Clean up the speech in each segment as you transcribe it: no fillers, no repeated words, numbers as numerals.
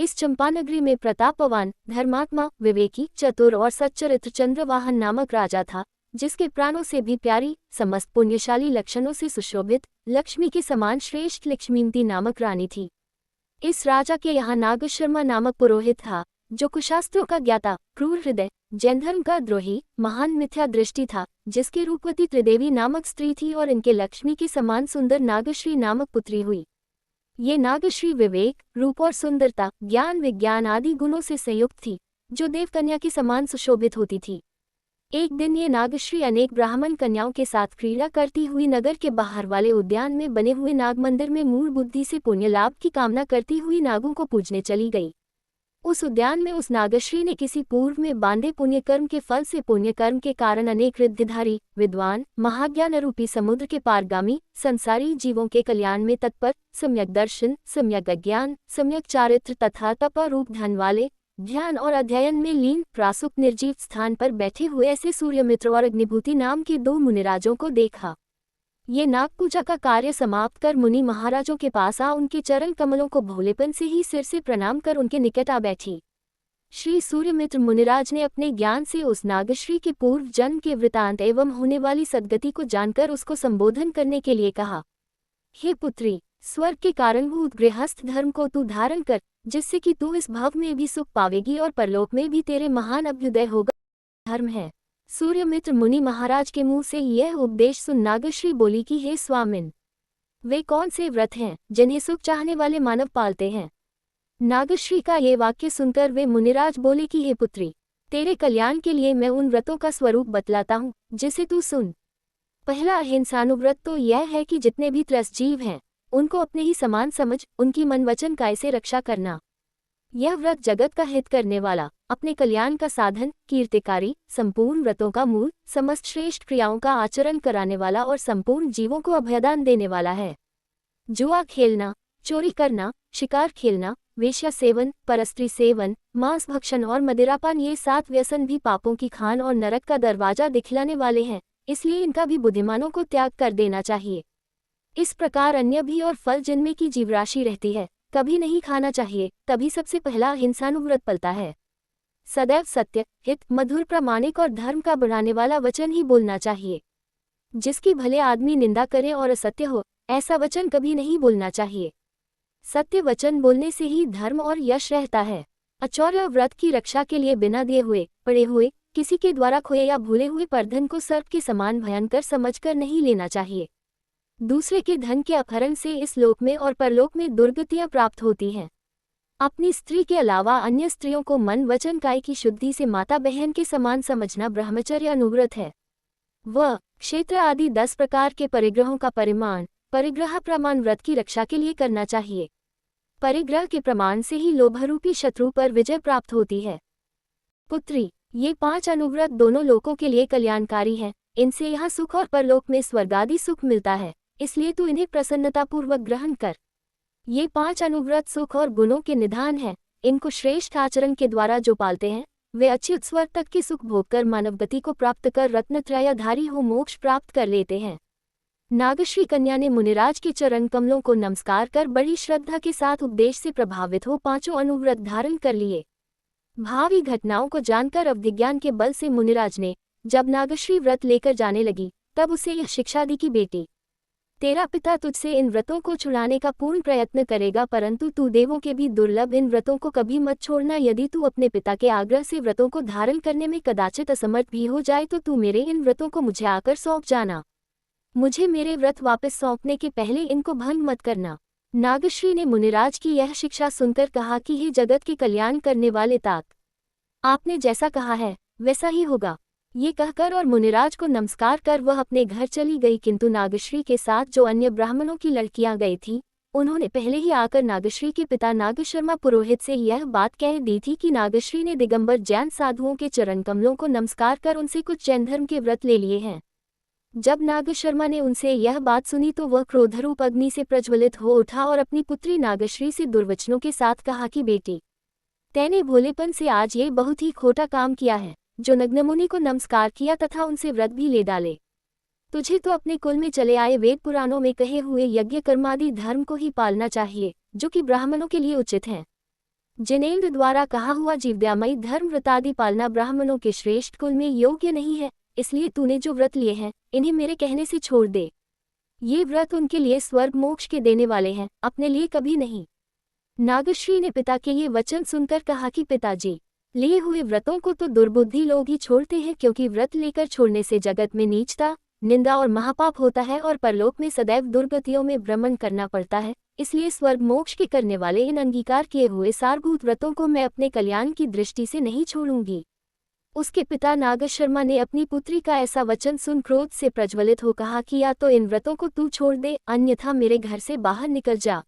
इस चंपानगरी में प्रतापवान, धर्मात्मा, विवेकी, चतुर और सच्चरित्र चंद्रवाहन नामक राजा था, जिसके प्राणों से भी प्यारी, समस्त पुण्यशाली लक्षणों से सुशोभित, लक्ष्मी के समान श्रेष्ठ लक्ष्मीमती नामक रानी थी। इस राजा के यहाँ नागशर्मा नामक पुरोहित था, जो कुशास्त्रों का ज्ञाता, क्रूर हृदय, जैन धर्म का द्रोही, महान मिथ्या दृष्टि था, जिसके रूपवती त्रिदेवी नामक स्त्री थी और इनके लक्ष्मी के समान सुंदर नागश्री नामक पुत्री हुई। ये नागश्री विवेक, रूप और सुंदरता, ज्ञान विज्ञान आदि गुणों से संयुक्त थी, जो देवकन्या के समान सुशोभित होती थी। एक दिन ये नागश्री अनेक ब्राह्मण कन्याओं के साथ क्रीड़ा करती हुई नगर के बाहर वाले उद्यान में बने हुए नाग मंदिर में मूल बुद्धि से पुण्य लाभ की कामना करती हुई नागों को पूजने चली गई। उस उद्यान में उस नागश्री ने किसी पूर्व में बांधे पुण्य कर्म के फल से पुण्य कर्म के कारण अनेक रिद्धिधारी, विद्वान, महाज्ञान रूपी समुद्र के पारगामी, संसारी जीवों के कल्याण में तत्पर, सम्यक दर्शन, सम्यक अज्ञान, सम्यक चारित्र तथा तप रूप धन वाले, ध्यान और अध्ययन में लीन, प्रासुक निर्जीव स्थान पर बैठे हुए ऐसे सूर्यमित्र और अग्निभूति नाम के 2 मुनिराजों को देखा। ये नाग पूजा का कार्य समाप्त कर मुनि महाराजों के पास आ उनके चरण कमलों को भोलेपन से ही सिर से प्रणाम कर उनके निकट आ बैठी। श्री सूर्यमित्र मुनिराज ने अपने ज्ञान से उस नागश्री के पूर्व जन्म के वृतांत एवं होने वाली सद्गति को जानकर उसको संबोधन करने के लिए कहा। हे पुत्री, स्वर्ग के कारणभूत गृहस्थ धर्म को तू धारण कर, जिससे कि तू इस भव में भी सुख पावेगी और परलोक में भी तेरे महान अभ्युदय होगा। धर्म है। सूर्यमित्र मुनि महाराज के मुंह से यह उपदेश सुन नागश्री बोली कि हे स्वामिन, वे कौन से व्रत हैं जिन्हें सुख चाहने वाले मानव पालते हैं। नागश्री का ये वाक्य सुनकर वे मुनिराज बोले कि हे पुत्री, तेरे कल्याण के लिए मैं उन व्रतों का स्वरूप बतलाता हूँ, जिसे तू सुन। पहला अहिंसानुव्रत तो यह है कि जितने भी त्रस्त जीव हैं उनको अपने ही समान समझ उनकी मन वचन काय से रक्षा करना। यह व्रत जगत का हित करने वाला, अपने कल्याण का साधन, कीर्तिकारी, संपूर्ण व्रतों का मूल, समस्त श्रेष्ठ क्रियाओं का आचरण कराने वाला और संपूर्ण जीवों को अभयदान देने वाला है। जुआ खेलना, चोरी करना, शिकार खेलना, वेश्या सेवन, परस्त्री सेवन, मांस भक्षण और मदिरापान, ये 7 व्यसन भी पापों की खान और नरक का दरवाजा दिखलाने वाले हैं, इसलिए इनका भी बुद्धिमानों को त्याग कर देना चाहिए। इस प्रकार अन्य भी और फल जिनमें की जीवराशि रहती है कभी नहीं खाना चाहिए, तभी सबसे पहला अहिंसानुव्रत पलता है। सदैव सत्य, हित, मधुर, प्रामाणिक और धर्म का बढ़ाने वाला वचन ही बोलना चाहिए। जिसकी भले आदमी निंदा करे और असत्य हो, ऐसा वचन कभी नहीं बोलना चाहिए। सत्य वचन बोलने से ही धर्म और यश रहता है। अचौर्य व्रत की रक्षा के लिए बिना दिए हुए, पड़े हुए, किसी के द्वारा खोए या भूले हुए परधन को सर्प के समान भयंकर समझकर नहीं लेना चाहिए। दूसरे के धन के अपहरण से इस लोक में और परलोक में दुर्गतियां प्राप्त होती हैं। अपनी स्त्री के अलावा अन्य स्त्रियों को मन वचन काय की शुद्धि से माता बहन के समान समझना ब्रह्मचर्य अनुव्रत है। वह क्षेत्र आदि 10 प्रकार के परिग्रहों का परिग्रह प्रमाण व्रत की रक्षा के लिए करना चाहिए। परिग्रह के प्रमाण से ही लोभरूपी शत्रु पर विजय प्राप्त होती है। पुत्री, ये 5 अनुव्रत दोनों लोकों के लिए कल्याणकारी हैं। इनसे यहाँ सुख और परलोक में स्वर्गादि सुख मिलता है, इसलिए तू इन्हें प्रसन्नतापूर्वक ग्रहण कर। ये 5 अनुव्रत सुख और गुणों के निधान हैं। इनको श्रेष्ठ आचरण के द्वारा जो पालते हैं, वे अच्युत स्वर्ग तक की सुख भोग कर मानवगति को प्राप्त कर रत्नत्रयधारी हो मोक्ष प्राप्त कर लेते हैं। नागश्री कन्या ने मुनिराज के चरण कमलों को नमस्कार कर बड़ी श्रद्धा के साथ उपदेश से प्रभावित हो 5 अनुव्रत धारण कर लिए। भावी घटनाओं को जानकर अवधिज्ञान के बल से मुनिराज ने जब नागश्री व्रत लेकर जाने लगी, तब उसे यह शिक्षा दी कि बेटी, तेरा पिता तुझसे इन व्रतों को छुड़ाने का पूर्ण प्रयत्न करेगा, परंतु तू देवों के भी दुर्लभ इन व्रतों को कभी मत छोड़ना। यदि तू अपने पिता के आग्रह से व्रतों को धारण करने में कदाचित असमर्थ भी हो जाए तो तू मेरे इन व्रतों को मुझे आकर सौंप जाना। मुझे मेरे व्रत वापस सौंपने के पहले इनको भंग मत करना। नागश्री ने मुनिराज की यह शिक्षा सुनकर कहा कि हे जगत के कल्याण करने वाले तात, आपने जैसा कहा है वैसा ही होगा। ये कहकर और मुनिराज को नमस्कार कर वह अपने घर चली गई, किंतु नागश्री के साथ जो अन्य ब्राह्मणों की लड़कियां गई थीं, उन्होंने पहले ही आकर नागश्री के पिता नागशर्मा पुरोहित से यह बात कह दी थी कि नागश्री ने दिगंबर जैन साधुओं के चरण कमलों को नमस्कार कर उनसे कुछ जैन धर्म के व्रत ले लिए हैं। जब नागशर्मा ने उनसे यह बात सुनी तो वह क्रोधरूप अग्नि से प्रज्वलित हो उठा और अपनी पुत्री नागश्री से दुर्वचनों के साथ कहा कि बेटी, तैने भोलेपन से आज ये बहुत ही खोटा काम किया है, जो नग्नमुनि को नमस्कार किया तथा उनसे व्रत भी ले डाले। तुझे तो अपने कुल में चले आए वेद पुराणों में कहे हुए यज्ञ कर्मादि धर्म को ही पालना चाहिए, जो कि ब्राह्मणों के लिए उचित हैं। जिनेंद्र द्वारा कहा हुआ जीवदयामयी धर्म व्रतादि पालना ब्राह्मणों के श्रेष्ठ कुल में योग्य नहीं है, इसलिए तूने जो व्रत लिए हैं इन्हें मेरे कहने से छोड़ दे। ये व्रत उनके लिए स्वर्ग मोक्ष के देने वाले हैं, अपने लिए कभी नहीं। नागश्री ने पिता के ये वचन सुनकर कहा कि पिताजी, लिए हुए व्रतों को तो दुर्बुद्धि लोग ही छोड़ते हैं, क्योंकि व्रत लेकर छोड़ने से जगत में नीचता, निंदा और महापाप होता है और परलोक में सदैव दुर्गतियों में भ्रमण करना पड़ता है। इसलिए स्वर्ग मोक्ष के करने वाले इन अंगीकार किए हुए सारभूत व्रतों को मैं अपने कल्याण की दृष्टि से नहीं छोड़ूंगी। उसके पिता नाग शर्मा ने अपनी पुत्री का ऐसा वचन सुन क्रोध से प्रज्वलित हो कहा कि या तो इन व्रतों को तू छोड़ दे, अन्यथा मेरे घर से बाहर निकल जा।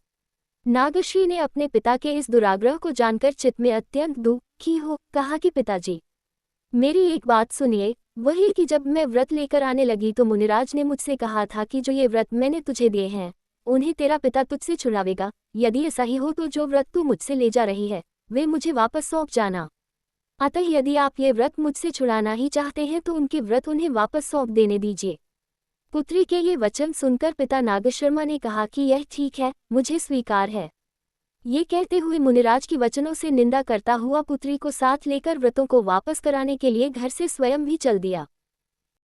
नागश्री ने अपने पिता के इस दुराग्रह को जानकर चित्त में अत्यंत दुखी हो कहा कि पिताजी, मेरी एक बात सुनिए, वही कि जब मैं व्रत लेकर आने लगी तो मुनिराज ने मुझसे कहा था कि जो ये व्रत मैंने तुझे दिए हैं उन्हें तेरा पिता तुझसे छुड़ावेगा। यदि ऐसा ही हो तो जो व्रत तू मुझसे ले जा रही है वे मुझे वापस सौंप जाना। अतः यदि आप ये व्रत मुझसे छुड़ाना ही चाहते हैं तो उनके व्रत उन्हें वापस सौंप देने दीजिए। पुत्री के ये वचन सुनकर पिता नागशर्मा ने कहा कि यह ठीक है, मुझे स्वीकार है। ये कहते हुए मुनिराज की वचनों से निंदा करता हुआ पुत्री को साथ लेकर व्रतों को वापस कराने के लिए घर से स्वयं भी चल दिया।